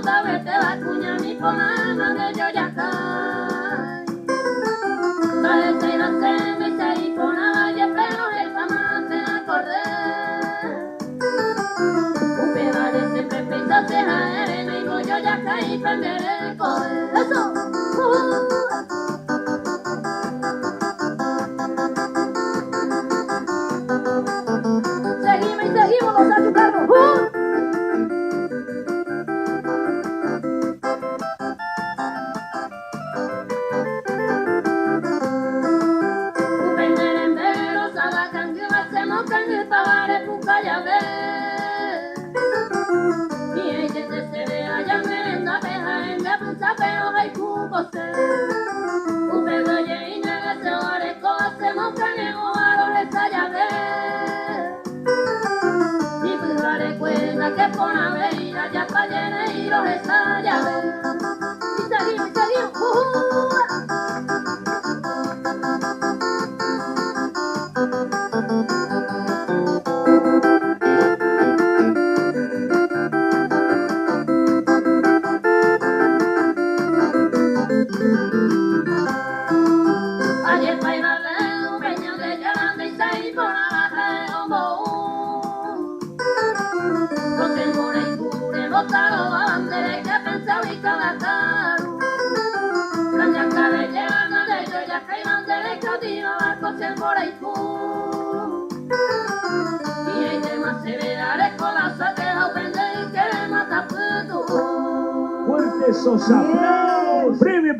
sabete la cuña mi ponana de yo ya cae. Sabe se no se me se y ponana y pero el amante a correr. Un pedale se prepisa se jaere me digo yo ya caí perderé correr. Eso. Seguimos y seguimos los ayudarnos. Que pone a ver allá para llenar y los estalla. Y seguimos, y seguimos. Ayer bailaré un peñón de llorando y se y por abajo de hombro. Botaro bandere que pensaba y calataru. Cambia cabellera no de yo ya que bandere que tiro la cosa por ahí tú. Y el tema se verá con la saqueja ofende y que le mata puto. Fuerte esos aplausos. Premio